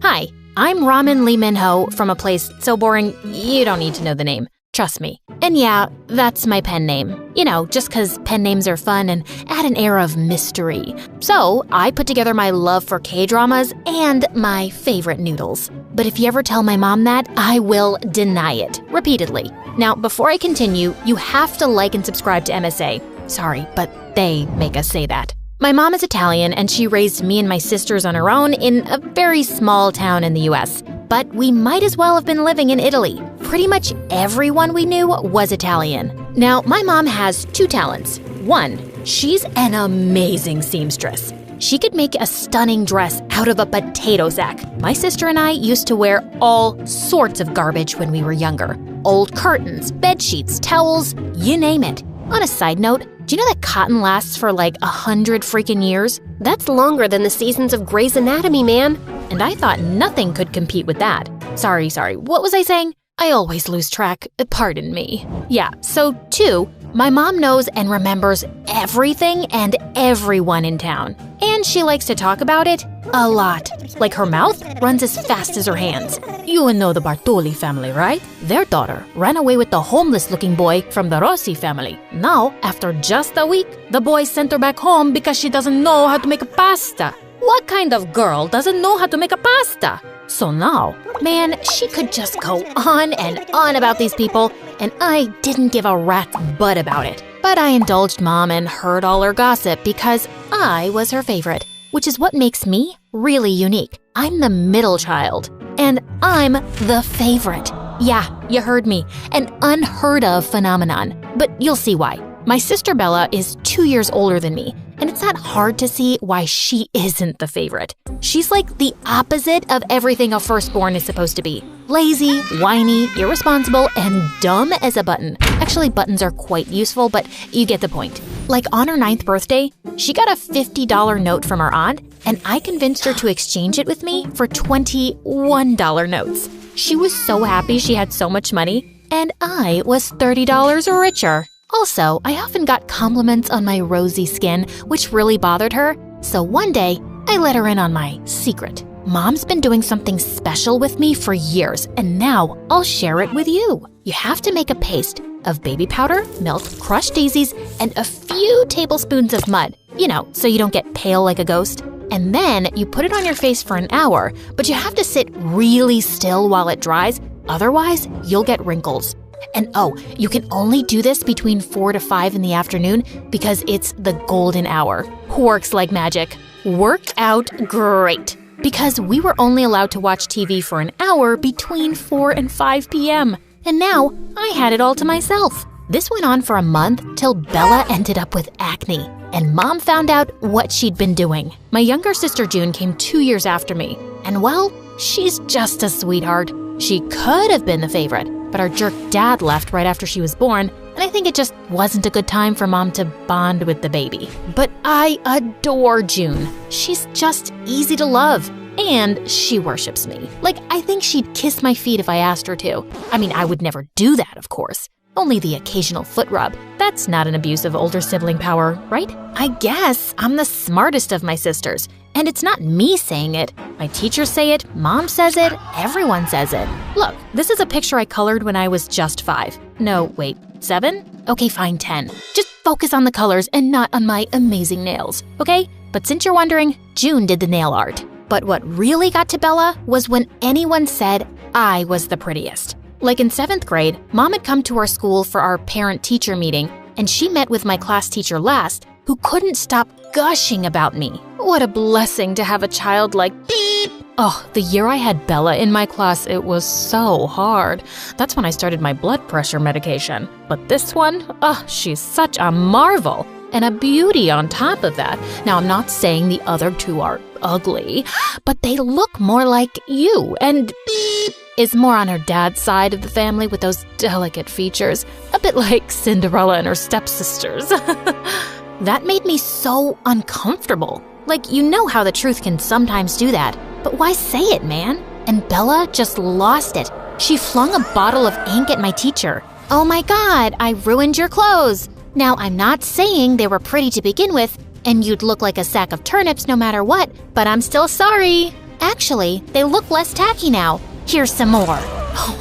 Hi, I'm Ramen Lee Min-ho from a place so boring you don't need to know the name. Trust me. And yeah, that's my pen name. You know, just 'cause pen names are fun and add an air of mystery. So I put together my love for K-dramas and my favorite noodles. But if you ever tell my mom that, I will deny it repeatedly. Now, before I continue, you have to like and subscribe to MSA. Sorry, but they make us say that. My mom is Italian, and she raised me and my sisters on her own in a very small town in the US. But we might as well have been living in Italy. Pretty much everyone we knew was Italian. Now, my mom has two talents. One, she's an amazing seamstress. She could make a stunning dress out of a potato sack. My sister and I used to wear all sorts of garbage when we were younger. Old curtains, bed sheets, towels, you name it. On a side note, do you know that cotton lasts for like 100 freaking years? That's longer than the seasons of Grey's Anatomy, man. And I thought nothing could compete with that. Sorry, what was I saying? I always lose track, pardon me. Yeah, so two, my mom knows and remembers everything and everyone in town. And she likes to talk about it a lot. Like her mouth runs as fast as her hands. You know the Bartoli family, right? Their daughter ran away with the homeless-looking boy from the Rossi family. Now, after just a week, the boy sent her back home because she doesn't know how to make a pasta. What kind of girl doesn't know how to make a pasta? So now, man, she could just go on and on about these people, and I didn't give a rat's butt about it. But I indulged mom and heard all her gossip because I was her favorite, which is what makes me really unique. I'm the middle child, and I'm the favorite. Yeah, you heard me, an unheard of phenomenon, but you'll see why. My sister Bella is 2 years older than me, and it's not hard to see why she isn't the favorite. She's like the opposite of everything a firstborn is supposed to be. Lazy, whiny, irresponsible, and dumb as a button. Actually, buttons are quite useful, but you get the point. Like on her 9th birthday, she got a $50 note from her aunt, and I convinced her to exchange it with me for $21 notes. She was so happy she had so much money, and I was $30 richer. Also, I often got compliments on my rosy skin, which really bothered her. So one day, I let her in on my secret. Mom's been doing something special with me for years, and now I'll share it with you. You have to make a paste of baby powder, milk, crushed daisies, and a few tablespoons of mud. You know, so you don't get pale like a ghost. And then you put it on your face for an hour, but you have to sit really still while it dries, otherwise you'll get wrinkles. And oh, you can only do this between 4 to 5 in the afternoon because it's the golden hour. Works like magic. Worked out great. Because we were only allowed to watch TV for an hour between 4 and 5 p.m. And now I had it all to myself. This went on for a month till Bella ended up with acne. And mom found out what she'd been doing. My younger sister June came 2 years after me. And well, she's just a sweetheart. She could have been the favorite, but our jerk dad left right after she was born, and I think it just wasn't a good time for mom to bond with the baby. But I adore June. She's just easy to love, and she worships me. Like, I think she'd kiss my feet if I asked her to. I mean, I would never do that, of course. Only the occasional foot rub. That's not an abuse of older sibling power, right? I guess I'm the smartest of my sisters. And it's not me saying it. My teachers say it, mom says it, everyone says it. Look, this is a picture I colored when I was just 5. No, wait, 7? Okay, fine, 10. Just focus on the colors and not on my amazing nails, okay? But since you're wondering, June did the nail art. But what really got to Bella was when anyone said I was the prettiest. Like in 7th grade, mom had come to our school for our parent-teacher meeting, and she met with my class teacher last, who couldn't stop gushing about me. What a blessing to have a child like beep. Oh, the year I had Bella in my class, it was so hard. That's when I started my blood pressure medication. But this one, she's such a marvel. And a beauty on top of that. Now, I'm not saying the other two are ugly, but they look more like you, and beep is more on her dad's side of the family with those delicate features, a bit like Cinderella and her stepsisters. That made me so uncomfortable. Like, you know how the truth can sometimes do that, but why say it, man? And Bella just lost it. She flung a bottle of ink at my teacher. Oh my God, I ruined your clothes. Now, I'm not saying they were pretty to begin with, and you'd look like a sack of turnips no matter what, but I'm still sorry. Actually, they look less tacky now. Here's some more.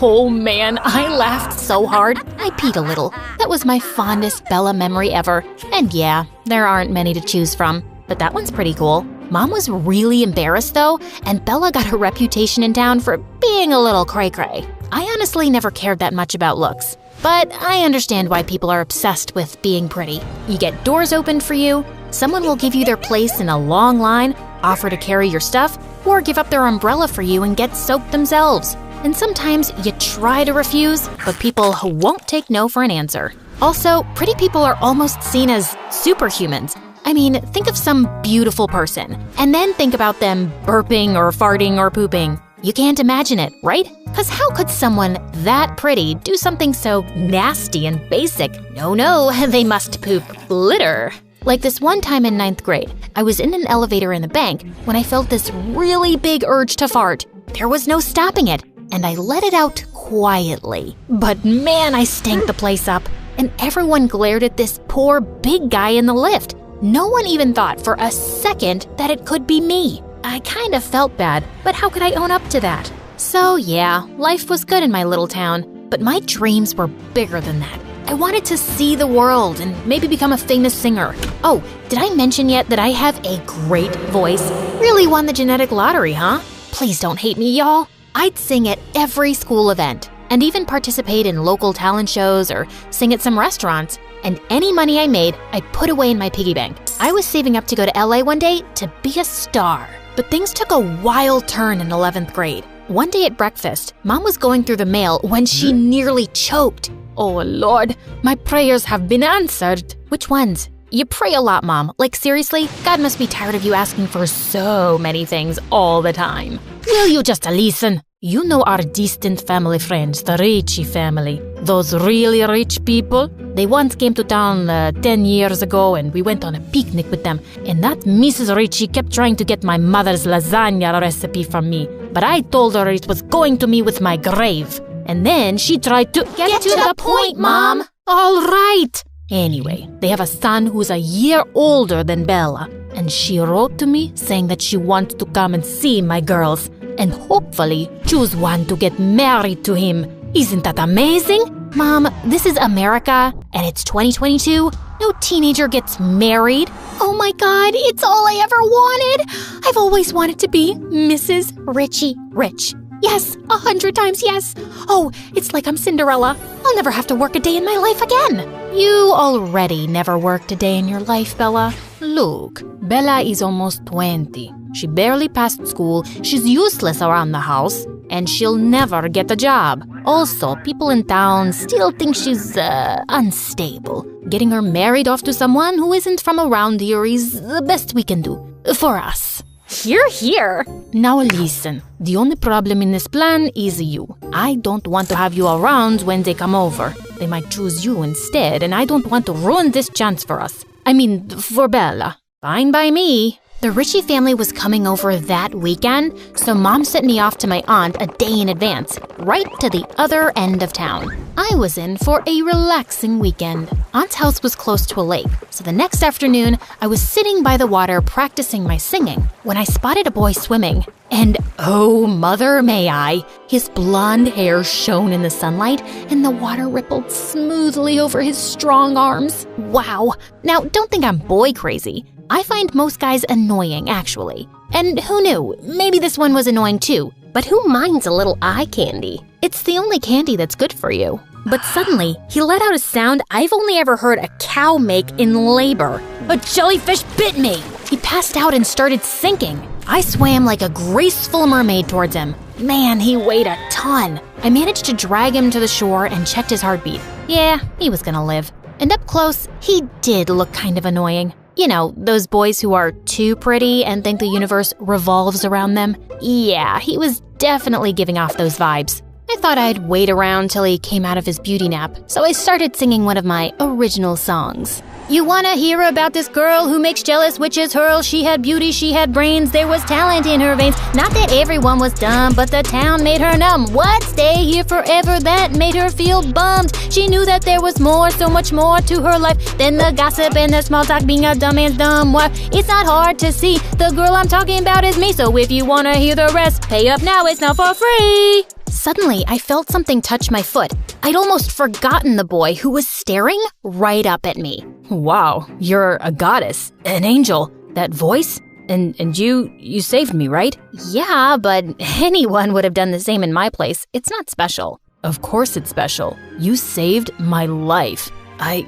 Oh man, I laughed so hard, I peed a little. That was my fondest Bella memory ever. And yeah, there aren't many to choose from, but that one's pretty cool. Mom was really embarrassed though, and Bella got a reputation in town for being a little cray-cray. I honestly never cared that much about looks, but I understand why people are obsessed with being pretty. You get doors opened for you, someone will give you their place in a long line, offer to carry your stuff, or give up their umbrella for you and get soaked themselves. And sometimes you try to refuse, but people won't take no for an answer. Also, pretty people are almost seen as superhumans. I mean, think of some beautiful person, and then think about them burping or farting or pooping. You can't imagine it, right? Because how could someone that pretty do something so nasty and basic? No, they must poop glitter. Like this one time in 9th grade, I was in an elevator in the bank when I felt this really big urge to fart. There was no stopping it, and I let it out quietly. But man, I stank the place up, and everyone glared at this poor big guy in the lift. No one even thought for a second that it could be me. I kind of felt bad, but how could I own up to that? So yeah, life was good in my little town, but my dreams were bigger than that. I wanted to see the world and maybe become a famous singer. Oh, did I mention yet that I have a great voice? Really won the genetic lottery, huh? Please don't hate me, y'all. I'd sing at every school event and even participate in local talent shows or sing at some restaurants. And any money I made, I put away in my piggy bank. I was saving up to go to LA one day to be a star. But things took a wild turn in 11th grade. One day at breakfast, Mom was going through the mail when she nearly choked. Oh Lord, my prayers have been answered. Which ones? You pray a lot, Mom. Like seriously, God must be tired of you asking for so many things all the time. Will you just listen? You know our distant family friends, the Ricci family. Those really rich people? They once came to town 10 years ago and we went on a picnic with them. And that Mrs. Ricci kept trying to get my mother's lasagna recipe from me. But I told her it was going to me with my grave. And then she tried to get to the point, Mom! All right! Anyway, they have a son who's a year older than Bella. And she wrote to me saying that she wants to come and see my girls. And hopefully choose one to get married to him. Isn't that amazing? Mom, this is America, and it's 2022. No teenager gets married. Oh my God, it's all I ever wanted. I've always wanted to be Mrs. Richie Rich. Yes, 100 times yes. Oh, it's like I'm Cinderella. I'll never have to work a day in my life again. You already never worked a day in your life, Bella. Look, Bella is almost 20. She barely passed school, she's useless around the house, and she'll never get a job. Also, people in town still think she's, unstable. Getting her married off to someone who isn't from around here is the best we can do. For us. Hear. Now listen, the only problem in this plan is you. I don't want to have you around when they come over. They might choose you instead, and I don't want to ruin this chance for us. I mean, for Bella. Fine by me. The Ritchie family was coming over that weekend, so Mom sent me off to my aunt a day in advance, right to the other end of town. I was in for a relaxing weekend. Aunt's house was close to a lake, so the next afternoon, I was sitting by the water practicing my singing when I spotted a boy swimming. And oh, mother may I, his blonde hair shone in the sunlight and the water rippled smoothly over his strong arms. Wow. Now, don't think I'm boy crazy. I find most guys annoying, actually. And who knew? Maybe this one was annoying too. But who minds a little eye candy? It's the only candy that's good for you. But suddenly, he let out a sound I've only ever heard a cow make in labor. A jellyfish bit me! He passed out and started sinking. I swam like a graceful mermaid towards him. Man, he weighed a ton. I managed to drag him to the shore and checked his heartbeat. Yeah, he was gonna live. And up close, he did look kind of annoying. You know, those boys who are too pretty and think the universe revolves around them? Yeah, he was definitely giving off those vibes. I thought I'd wait around till he came out of his beauty nap, so I started singing one of my original songs. You wanna hear about this girl who makes jealous witches hurl? She had beauty, she had brains, there was talent in her veins. Not that everyone was dumb, but the town made her numb. What? Stay here forever, that made her feel bummed. She knew that there was more, so much more to her life than the gossip and the small talk, being a dumb man's dumb wife. It's not hard to see, the girl I'm talking about is me. So if you wanna hear the rest, pay up now, it's not for free. Suddenly, I felt something touch my foot. I'd almost forgotten the boy who was staring right up at me. Wow, you're a goddess, an angel. That voice? And you saved me, right? Yeah, but anyone would have done the same in my place. It's not special. Of course it's special. You saved my life. I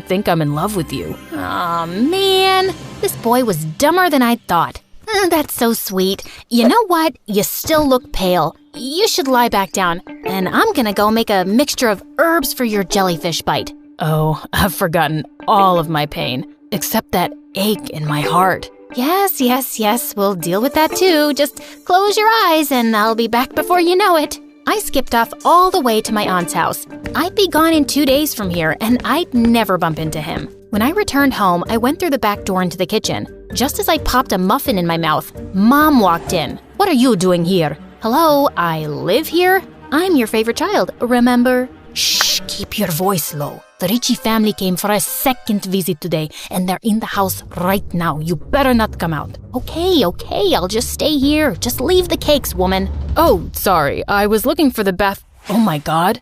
think I'm in love with you. Aw, man. This boy was dumber than I'd thought. That's so sweet. You know what? You still look pale. You should lie back down, and I'm gonna go make a mixture of herbs for your jellyfish bite. Oh, I've forgotten all of my pain, except that ache in my heart. Yes, we'll deal with that too. Just close your eyes and I'll be back before you know it. I skipped off all the way to my aunt's house. I'd be gone in 2 days from here, and I'd never bump into him. When I returned home, I went through the back door into the kitchen. Just as I popped a muffin in my mouth, Mom walked in. What are you doing here? Hello, I live here? I'm your favorite child, remember? Shh, keep your voice low. The Ricci family came for a second visit today, and they're in the house right now. You better not come out. Okay, I'll just stay here. Just leave the cakes, woman. Oh, sorry, I was looking for the bath. Oh my God,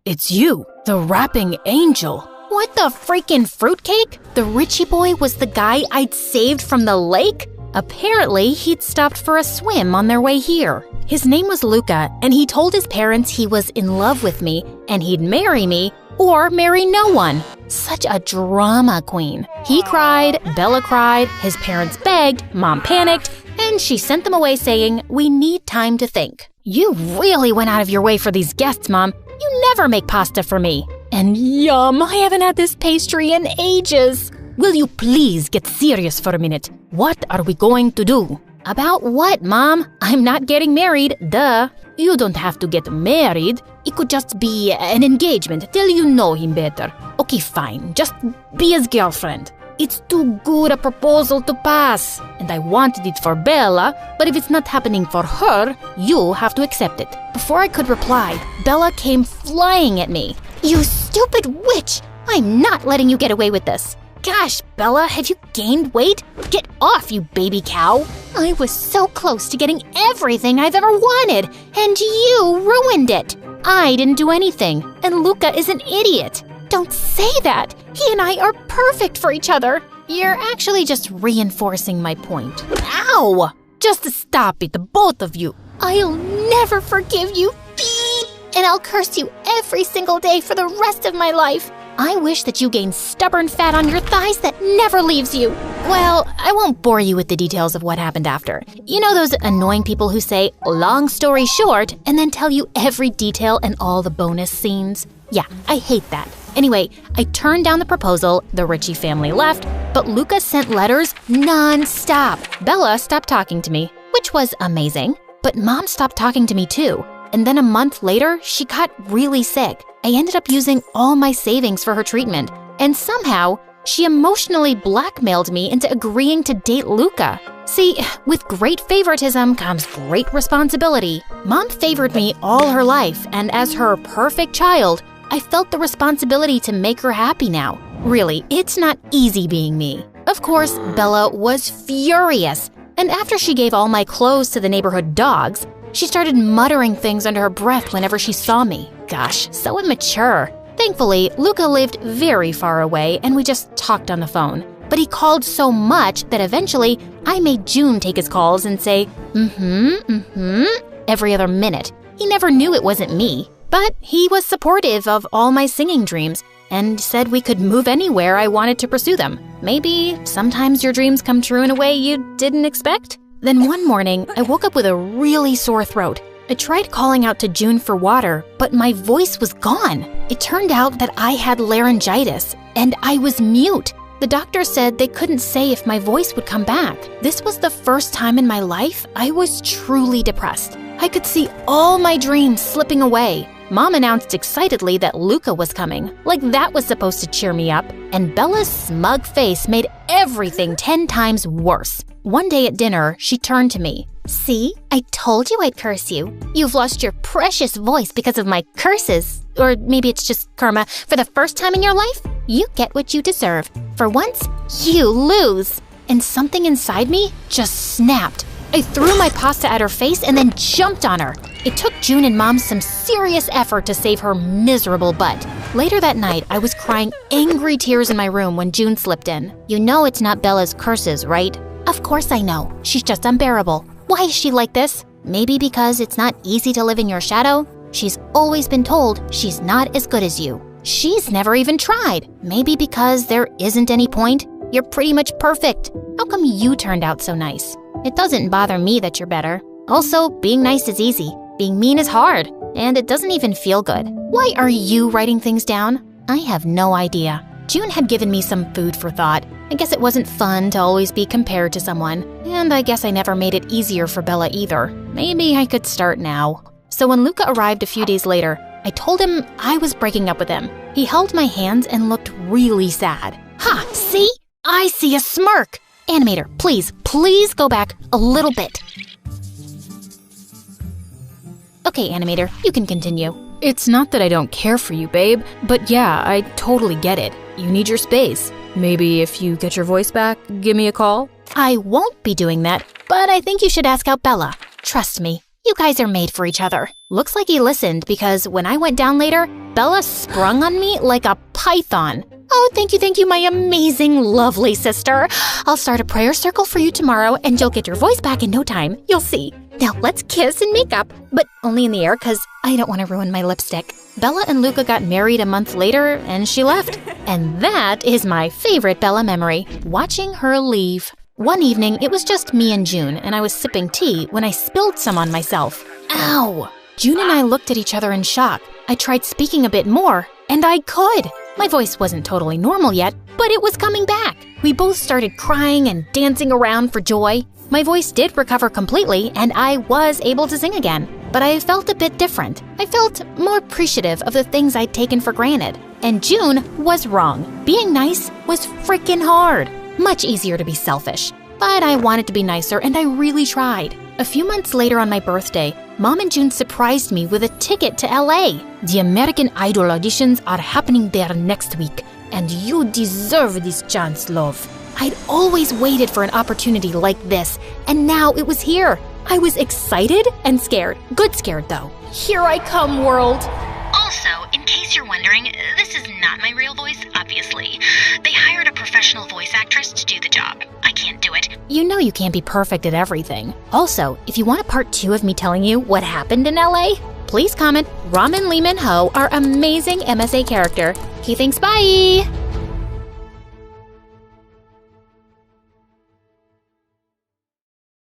it's you, the rapping angel. What the freaking fruitcake? The Ricci boy was the guy I'd saved from the lake? Apparently, he'd stopped for a swim on their way here. His name was Luca, and he told his parents he was in love with me, and he'd marry me or marry no one. Such a drama queen. He cried, Bella cried, his parents begged, Mom panicked, and she sent them away saying, "We need time to think." You really went out of your way for these guests, Mom. You never make pasta for me. And yum, I haven't had this pastry in ages. Will you please get serious for a minute? What are we going to do? About what, Mom? I'm not getting married, duh. You don't have to get married. It could just be an engagement till you know him better. Okay, fine. Just be his girlfriend. It's too good a proposal to pass. And I wanted it for Bella, but if it's not happening for her, you have to accept it. Before I could reply, Bella came flying at me. You stupid witch! I'm not letting you get away with this. Gosh, Bella, have you gained weight? Get off, you baby cow. I was so close to getting everything I've ever wanted, and you ruined it. I didn't do anything, and Luca is an idiot. Don't say that. He and I are perfect for each other. You're actually just reinforcing my point. Ow! Just stop it, the both of you. I'll never forgive you, beep, and I'll curse you every single day for the rest of my life. I wish that you gained stubborn fat on your thighs that never leaves you. Well, I won't bore you with the details of what happened after. You know those annoying people who say, long story short, and then tell you every detail and all the bonus scenes? Yeah, I hate that. Anyway, I turned down the proposal, the Ricci family left, but Luca sent letters non-stop. Bella stopped talking to me, which was amazing, but Mom stopped talking to me too. And then a month later, she got really sick. I ended up using all my savings for her treatment, and somehow, she emotionally blackmailed me into agreeing to date Luca. See, with great favoritism comes great responsibility. Mom favored me all her life, and as her perfect child, I felt the responsibility to make her happy now. Really, it's not easy being me. Of course, Bella was furious, and after she gave all my clothes to the neighborhood dogs, she started muttering things under her breath whenever she saw me. Gosh, so immature. Thankfully, Luca lived very far away and we just talked on the phone. But he called so much that eventually I made June take his calls and say, every other minute. He never knew it wasn't me. But he was supportive of all my singing dreams and said we could move anywhere I wanted to pursue them. Maybe sometimes your dreams come true in a way you didn't expect? Then one morning, I woke up with a really sore throat. I tried calling out to June for water, but my voice was gone. It turned out that I had laryngitis, and I was mute. The doctor said they couldn't say if my voice would come back. This was the first time in my life I was truly depressed. I could see all my dreams slipping away. Mom announced excitedly that Luca was coming, like that was supposed to cheer me up, and Bella's smug face made everything 10 times worse. One day at dinner, she turned to me. "See, I told you I'd curse you. You've lost your precious voice because of my curses. Or maybe it's just karma. For the first time in your life, you get what you deserve. For once, you lose." And something inside me just snapped. I threw my pasta at her face and then jumped on her. It took June and Mom some serious effort to save her miserable butt. Later that night, I was crying angry tears in my room when June slipped in. "You know it's not Bella's curses, right?" "Of course I know. She's just unbearable. Why is she like this?" "Maybe because it's not easy to live in your shadow. She's always been told she's not as good as you. She's never even tried. Maybe because there isn't any point. You're pretty much perfect. How come you turned out so nice? It doesn't bother me that you're better. Also, being nice is easy. Being mean is hard. And it doesn't even feel good. Why are you writing things down?" I have no idea. June had given me some food for thought. I guess it wasn't fun to always be compared to someone. And I guess I never made it easier for Bella either. Maybe I could start now. So when Luca arrived a few days later, I told him I was breaking up with him. He held my hands and looked really sad. "Ha, see? I see a smirk." Animator, please go back a little bit. Okay, Animator, you can continue. "It's not that I don't care for you, babe, but yeah, I totally get it. You need your space. Maybe if you get your voice back, give me a call." I won't be doing that, but I think you should ask out Bella. Trust me, you guys are made for each other. Looks like he listened because when I went down later, Bella sprung on me like a python. "Oh, thank you, my amazing, lovely sister. I'll start a prayer circle for you tomorrow and you'll get your voice back in no time. You'll see. Now let's kiss and make up, but only in the air because I don't want to ruin my lipstick." Bella and Luca got married a month later and she left. And that is my favorite Bella memory, watching her leave. One evening, it was just me and June, and I was sipping tea when I spilled some on myself. Ow! June and I looked at each other in shock. I tried speaking a bit more, and I could. My voice wasn't totally normal yet, but it was coming back. We both started crying and dancing around for joy. My voice did recover completely, and I was able to sing again. But I felt a bit different. I felt more appreciative of the things I'd taken for granted. And June was wrong. Being nice was freaking hard. Much easier to be selfish. But I wanted to be nicer, and I really tried. A few months later on my birthday, Mom and June surprised me with a ticket to LA. "The American Idol auditions are happening there next week, and you deserve this chance, love." I'd always waited for an opportunity like this, and now it was here. I was excited and scared. Good scared, though. Here I come, world. Also, in case you're wondering, this is not my real voice, obviously. They hired a professional voice actress to do the job. I can't do it. You know you can't be perfect at everything. Also, if you want a part 2 of me telling you what happened in LA, please comment Ramen Lee Min Ho, our amazing MSA character. He thinks bye!